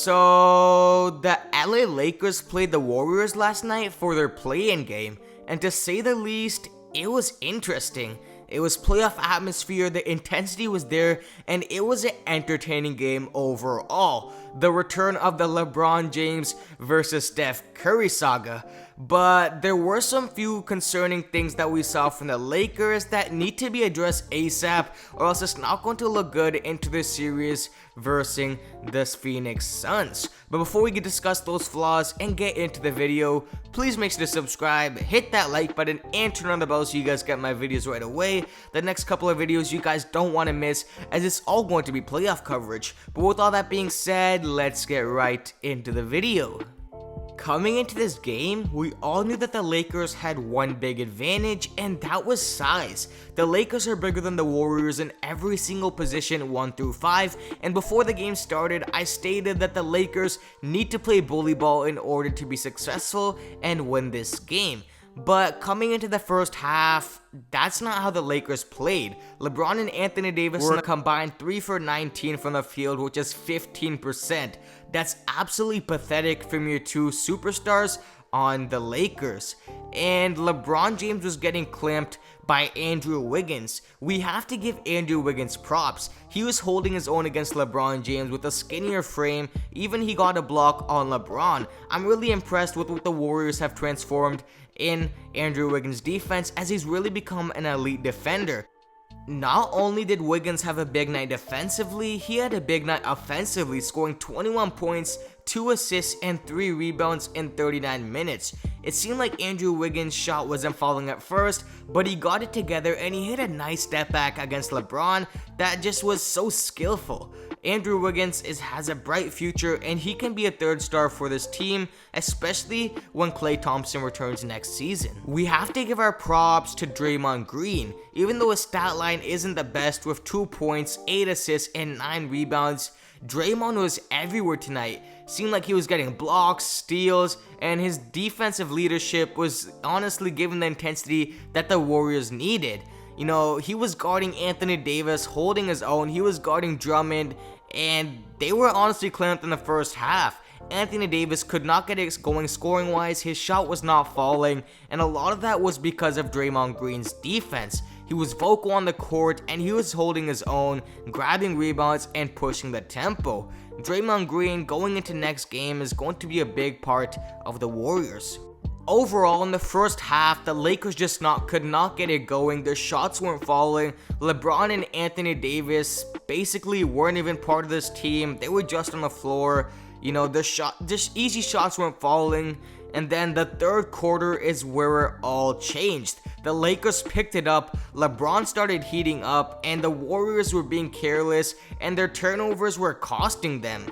So, the LA Lakers played the Warriors last night for their play-in game, and to say the least, it was interesting. It was playoff atmosphere, the intensity was there, and it was an entertaining game overall. The return of the LeBron James versus Steph Curry saga. But there were some few concerning things that we saw from the Lakers that need to be addressed ASAP, or else it's not going to look good into the series versus the Phoenix Suns. But before we can discuss those flaws and get into the video, please make sure to subscribe, hit that like button, and turn on the bell so you guys get my videos right away. The next couple of videos you guys don't want to miss, as it's all going to be playoff coverage. But with all that being said, let's get right into the video. Coming into this game, we all knew that the Lakers had one big advantage, and that was size. The Lakers are bigger than the Warriors in every single position 1 through 5, and before the game started, I stated that the Lakers need to play bully ball in order to be successful and win this game. But coming into the first half, that's not how the Lakers played. LeBron and Anthony Davis were combined 3 for 19 from the field, which is 15%. That's absolutely pathetic from your two superstars on the Lakers. And LeBron James was getting clamped by Andrew Wiggins. We have to give Andrew Wiggins props. He was holding his own against LeBron James with a skinnier frame. Even he got a block on LeBron. I'm really impressed with what the Warriors have transformed in Andrew Wiggins' defense, as he's really become an elite defender. Not only did Wiggins have a big night defensively, he had a big night offensively, scoring 21 points, 2 assists, and 3 rebounds in 39 minutes. It seemed like Andrew Wiggins' shot wasn't falling at first, but he got it together and he hit a nice step back against LeBron that just was so skillful. Andrew Wiggins has a bright future, and he can be a third star for this team, especially when Klay Thompson returns next season. We have to give our props to Draymond Green. Even though his stat line isn't the best with 2 points, 8 assists, and 9 rebounds, Draymond was everywhere tonight. Seemed like he was getting blocks, steals, and his defensive leadership was honestly giving the intensity that the Warriors needed. You know, he was guarding Anthony Davis, holding his own. He was guarding Drummond, and they were honestly clamped in the first half. Anthony Davis could not get it going scoring-wise. His shot was not falling, and a lot of that was because of Draymond Green's defense. He was vocal on the court, and he was holding his own, grabbing rebounds, and pushing the tempo. Draymond Green going into next game is going to be a big part of the Warriors. Overall, in the first half, the Lakers just could not get it going. Their shots weren't falling. LeBron and Anthony Davis basically weren't even part of this team. They were just on the floor. You know, just easy shots weren't falling. And then the third quarter is where it all changed. The Lakers picked it up, LeBron started heating up, and the Warriors were being careless, and their turnovers were costing them.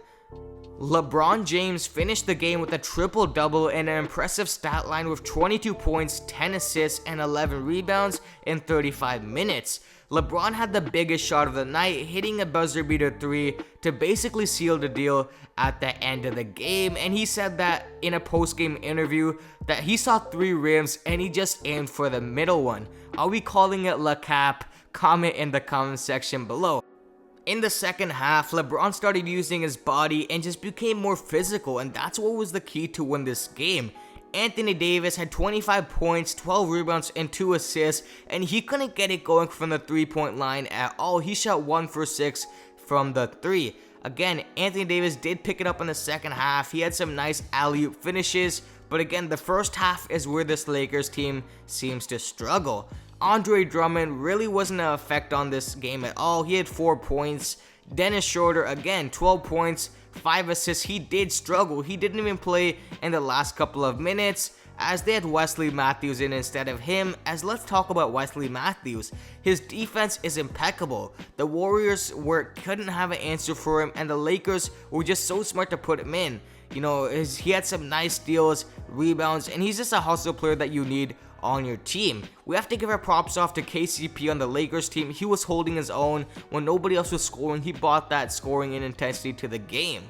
LeBron James finished the game with a triple-double and an impressive stat line with 22 points, 10 assists, and 11 rebounds in 35 minutes. LeBron had the biggest shot of the night, hitting a buzzer-beater 3 to basically seal the deal at the end of the game, and he said that in a post-game interview that he saw 3 rims and he just aimed for the middle one. Are we calling it Le Cap? Comment in the comment section below. In the second half, LeBron started using his body and just became more physical, and that's what was the key to win this game. Anthony Davis had 25 points, 12 rebounds, and 2 assists, and he couldn't get it going from the 3-point line at all. He shot 1 for 6 from the 3. Again, Anthony Davis did pick it up in the second half. He had some nice alley-oop finishes, but again, the first half is where this Lakers team seems to struggle. Andre Drummond really wasn't an effect on this game at all. He had 4 points. Dennis Schroeder, again, 12 points, 5 assists. He did struggle. He didn't even play in the last couple of minutes, as they had Wesley Matthews in instead of him. As let's talk about Wesley Matthews. His defense is impeccable. The Warriors couldn't have an answer for him, and the Lakers were just so smart to put him in. You know, he had some nice steals, rebounds, and he's just a hustle player that you need on your team. We have to give our props off to KCP on the Lakers team. He was holding his own when nobody else was scoring. He brought that scoring and intensity to the game.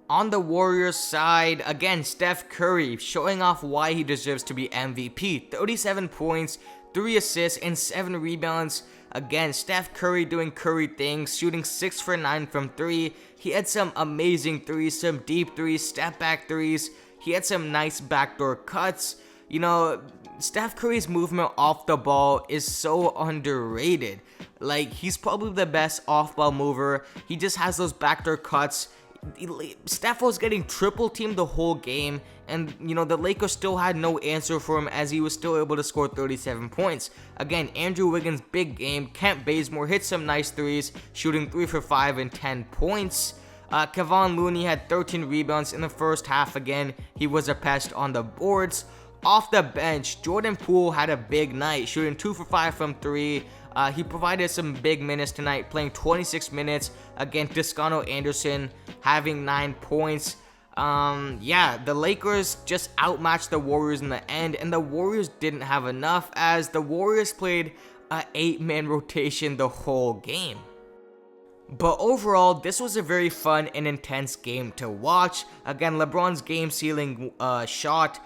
On the Warriors side, again, Steph Curry showing off why he deserves to be MVP. 37 points, 3 assists, and 7 rebounds. Again, Steph Curry doing Curry things, shooting 6 for 9 from 3. He had some amazing threes, some deep threes, step back threes. He had some nice backdoor cuts. You know, Steph Curry's movement off the ball is so underrated. Like, he's probably the best off-ball mover. He just has those backdoor cuts. Steph was getting triple teamed the whole game, and you know, the Lakers still had no answer for him as he was still able to score 37 points. Again, Andrew Wiggins, big game. Kent Bazemore hit some nice threes, shooting 3 for 5 and 10 points. Kevon Looney had 13 rebounds in the first half. Again, he was a pest on the boards. Off the bench, Jordan Poole had a big night, shooting 2 for 5 from 3. He provided some big minutes tonight, playing 26 minutes against Toscano Anderson, having 9 points. Yeah, the Lakers just outmatched the Warriors in the end, and the Warriors didn't have enough as the Warriors played an 8-man rotation the whole game. But overall, this was a very fun and intense game to watch. Again, LeBron's game-sealing shot,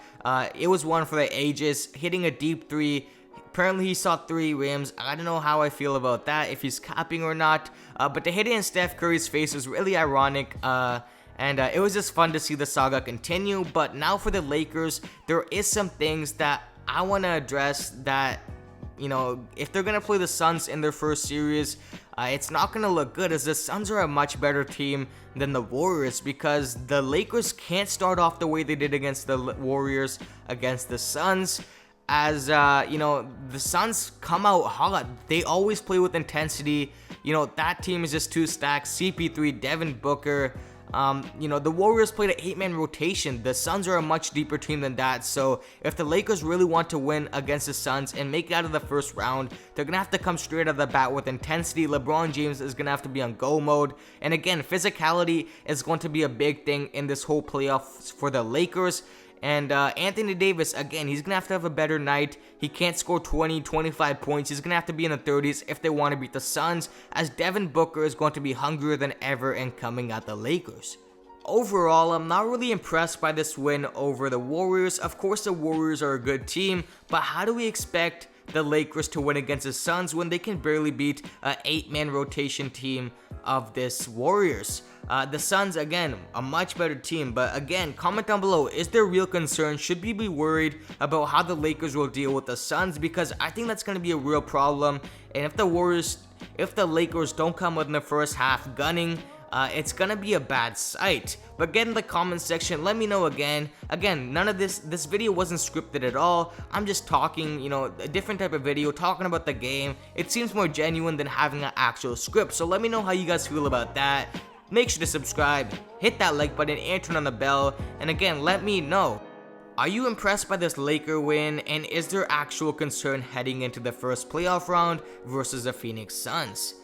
it was one for the ages, hitting a deep 3. Apparently, he saw 3 rims. I don't know how I feel about that, if he's capping or not. But to hit it in Steph Curry's face was really ironic. And it was just fun to see the saga continue. But now for the Lakers, there is some things that I want to address that, you know, if they're going to play the Suns in their first series, it's not going to look good, as the Suns are a much better team than the Warriors, because the Lakers can't start off the way they did against the Warriors against the Suns. As, you know, the Suns come out hot. They always play with intensity. You know, that team is just too stacked. CP3, Devin Booker. You know, the Warriors played an 8-man rotation. The Suns are a much deeper team than that. So if the Lakers really want to win against the Suns and make it out of the first round, they're going to have to come straight out of the bat with intensity. LeBron James is going to have to be on go mode. And again, physicality is going to be a big thing in this whole playoffs for the Lakers. And Anthony Davis, again, he's going to have a better night. He can't score 20, 25 points. He's going to have to be in the 30s if they want to beat the Suns, as Devin Booker is going to be hungrier than ever and coming at the Lakers. Overall, I'm not really impressed by this win over the Warriors. Of course, the Warriors are a good team, but how do we expect the Lakers to win against the Suns when they can barely beat an 8-man rotation team of this Warriors? The Suns, again, a much better team, but again, comment down below, is there real concern? Should we be worried about how the Lakers will deal with the Suns? Because I think that's going to be a real problem, and if the Lakers don't come out in the first half gunning, it's gonna be a bad sight. But get in the comment section, let me know again. Again, none of this video wasn't scripted at all. I'm just talking, you know, a different type of video, talking about the game. It seems more genuine than having an actual script. So let me know how you guys feel about that. Make sure to subscribe, hit that like button, and turn on the bell. And again, let me know, are you impressed by this Laker win? And is there actual concern heading into the first playoff round versus the Phoenix Suns?